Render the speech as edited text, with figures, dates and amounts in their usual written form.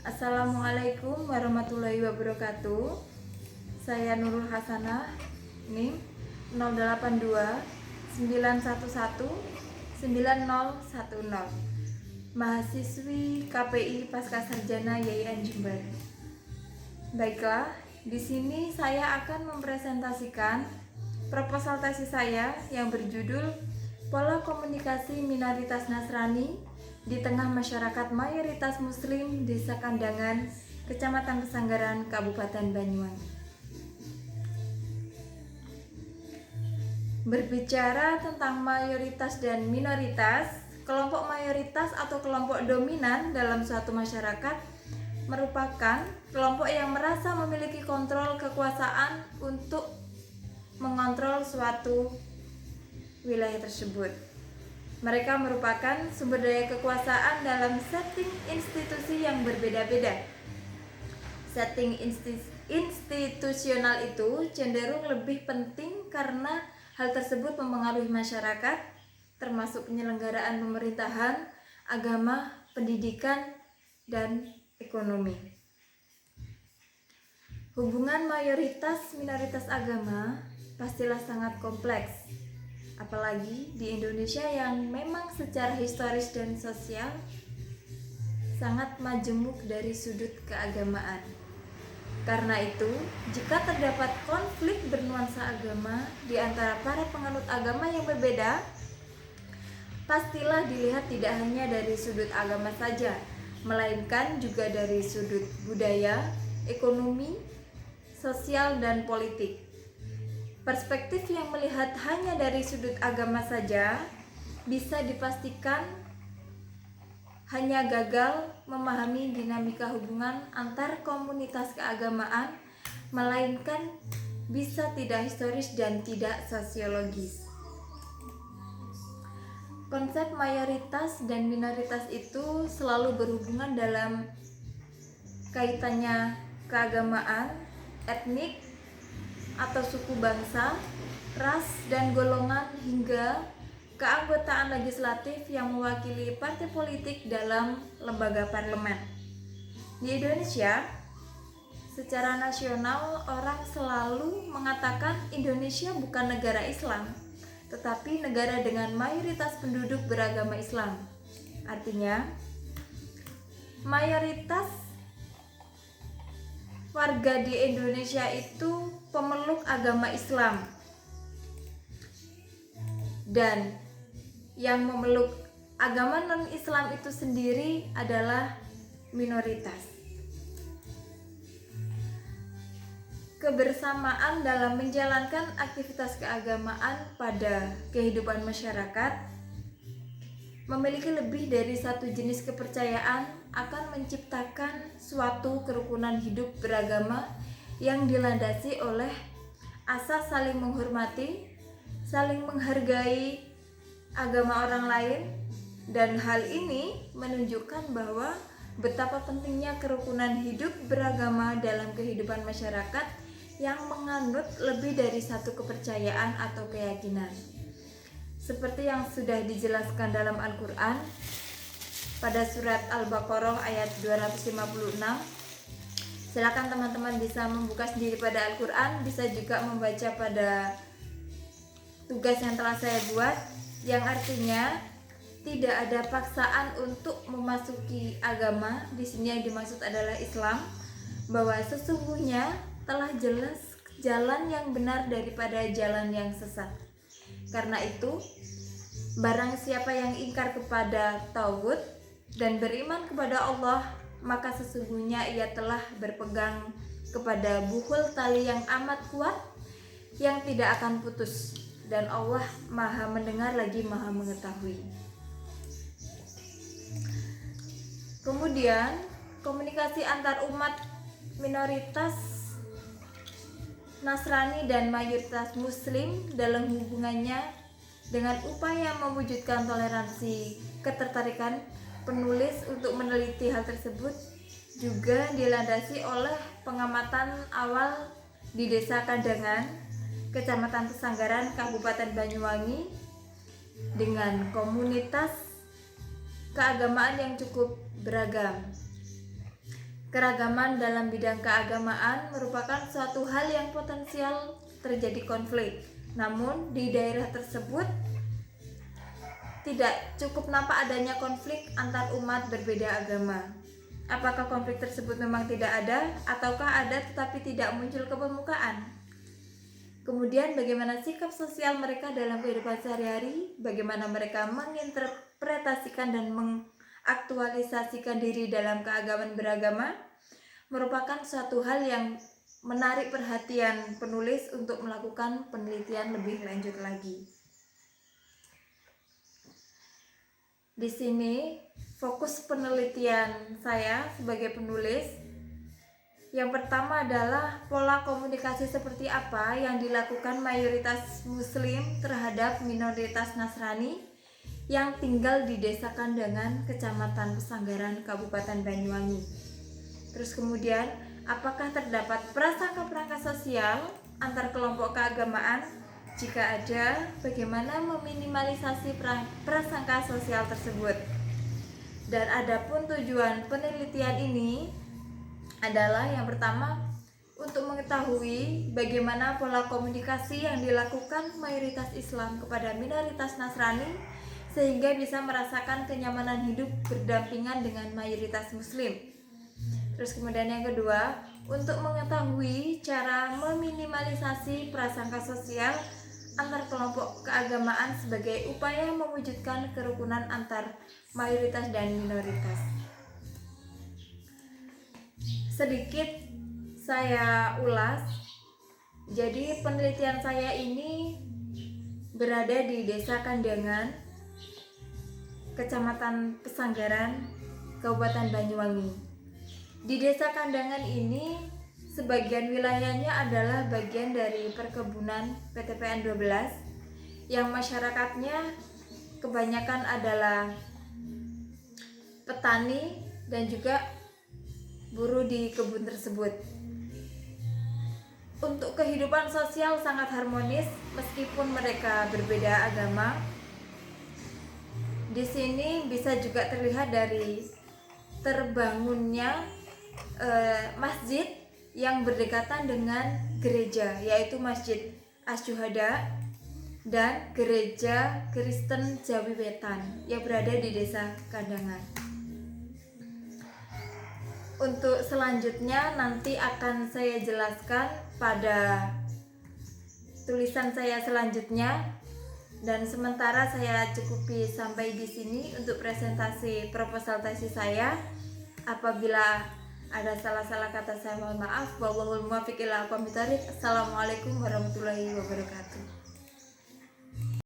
Assalamualaikum warahmatullahi wabarakatuh. Saya Nurul Hasanah, NIM 082 911 9010. Mahasiswi KPI Pascasarjana YIN Jember. Baiklah, di sini saya akan mempresentasikan proposal tesis saya yang berjudul Pola Komunikasi Minoritas Nasrani di tengah masyarakat mayoritas Muslim Desa Kandangan, Kecamatan Pesanggaran, Kabupaten Banyuwangi. Berbicara tentang mayoritas dan minoritas, kelompok mayoritas atau kelompok dominan dalam suatu masyarakat merupakan kelompok yang merasa memiliki kontrol kekuasaan untuk mengontrol suatu wilayah tersebut. Mereka merupakan sumber daya kekuasaan dalam setting institusi yang berbeda-beda. Setting institusional itu cenderung lebih penting karena hal tersebut mempengaruhi masyarakat, termasuk penyelenggaraan pemerintahan, agama, pendidikan, dan ekonomi. Hubungan mayoritas-minoritas agama pastilah sangat kompleks, apalagi di Indonesia yang memang secara historis dan sosial sangat majemuk dari sudut keagamaan. Karena itu, jika terdapat konflik bernuansa agama di antara para penganut agama yang berbeda, pastilah dilihat tidak hanya dari sudut agama saja, melainkan juga dari sudut budaya, ekonomi, sosial, dan politik. Perspektif yang melihat hanya dari sudut agama saja bisa dipastikan hanya gagal memahami dinamika hubungan antar komunitas keagamaan, melainkan bisa tidak historis dan tidak sosiologis. Konsep mayoritas dan minoritas itu selalu berhubungan dalam kaitannya keagamaan, etnik, atau suku bangsa, ras, dan golongan hingga keanggotaan legislatif yang mewakili partai politik dalam lembaga parlemen. Di Indonesia, secara nasional orang selalu mengatakan Indonesia bukan negara Islam, tetapi negara dengan mayoritas penduduk beragama Islam. Artinya, mayoritas warga di Indonesia itu pemeluk agama Islam, dan yang memeluk agama non-Islam itu sendiri adalah minoritas. Kebersamaan dalam menjalankan aktivitas keagamaan pada kehidupan masyarakat memiliki lebih dari satu jenis kepercayaan akan menciptakan suatu kerukunan hidup beragama yang dilandasi oleh asas saling menghormati, saling menghargai agama orang lain, dan hal ini menunjukkan bahwa betapa pentingnya kerukunan hidup beragama dalam kehidupan masyarakat yang menganut lebih dari satu kepercayaan atau keyakinan. Seperti yang sudah dijelaskan dalam Al-Quran pada surat Al-Baqarah ayat 256. Silakan teman-teman bisa membuka sendiri pada Al-Quran, bisa juga membaca pada tugas yang telah saya buat, yang artinya tidak ada paksaan untuk memasuki agama. Di sini yang dimaksud adalah Islam, bahwa sesungguhnya telah jelas jalan yang benar daripada jalan yang sesat. Karena itu, barang siapa yang ingkar kepada tauhid dan beriman kepada Allah, maka sesungguhnya ia telah berpegang kepada buhul tali yang amat kuat yang tidak akan putus, dan Allah Maha mendengar lagi Maha mengetahui. Kemudian, komunikasi antar umat minoritas Nasrani dan mayoritas Muslim dalam hubungannya dengan upaya mewujudkan toleransi ketertarikan penulis untuk meneliti hal tersebut juga dilandasi oleh pengamatan awal di Desa Kandangan, Kecamatan Pesanggaran, Kabupaten Banyuwangi, dengan komunitas keagamaan yang cukup beragam. Keragaman dalam bidang keagamaan merupakan suatu hal yang potensial terjadi konflik. Namun di daerah tersebut tidak cukup nampak adanya konflik antar umat berbeda agama. Apakah konflik tersebut memang tidak ada ataukah ada tetapi tidak muncul ke permukaan? Kemudian bagaimana sikap sosial mereka dalam kehidupan sehari-hari, bagaimana mereka menginterpretasikan dan mengaktualisasikan diri dalam keagamaan beragama, merupakan suatu hal yang menarik perhatian penulis untuk melakukan penelitian lebih lanjut lagi. Di sini fokus penelitian saya sebagai penulis yang pertama adalah pola komunikasi seperti apa yang dilakukan mayoritas muslim terhadap minoritas Nasrani yang tinggal di Desa Kandangan, Kecamatan Pesanggaran, Kabupaten Banyuwangi. Terus kemudian, apakah terdapat prasangka-prasangka sosial antar kelompok keagamaan? Jika ada, bagaimana meminimalisasi prasangka sosial tersebut? Dan adapun tujuan penelitian ini adalah yang pertama untuk mengetahui bagaimana pola komunikasi yang dilakukan mayoritas Islam kepada minoritas Nasrani sehingga bisa merasakan kenyamanan hidup berdampingan dengan mayoritas Muslim. Terus kemudian yang kedua, untuk mengetahui cara meminimalisasi prasangka sosial antar kelompok keagamaan sebagai upaya mewujudkan kerukunan antar mayoritas dan minoritas. Sedikit saya ulas. Jadi penelitian saya ini berada di Desa Kandangan, Kecamatan Pesanggaran, Kabupaten Banyuwangi. Di Desa Kandangan ini sebagian wilayahnya adalah bagian dari perkebunan PTPN 12 yang masyarakatnya kebanyakan adalah petani dan juga buruh di kebun tersebut. Untuk kehidupan sosial sangat harmonis meskipun mereka berbeda agama. Di sini bisa juga terlihat dari terbangunnya masjid yang berdekatan dengan gereja, yaitu Masjid Asy-Syuhada dan Gereja Kristen Jawi Wetan yang berada di Desa Kandangan. Untuk selanjutnya nanti akan saya jelaskan pada tulisan saya selanjutnya, dan sementara saya cukupi sampai di sini untuk presentasi proposal tesis saya. Apabila ada salah-salah kata saya mohon maaf. Wallahul muwaffiq ila aqwamit thoriq. Assalamualaikum warahmatullahi wabarakatuh.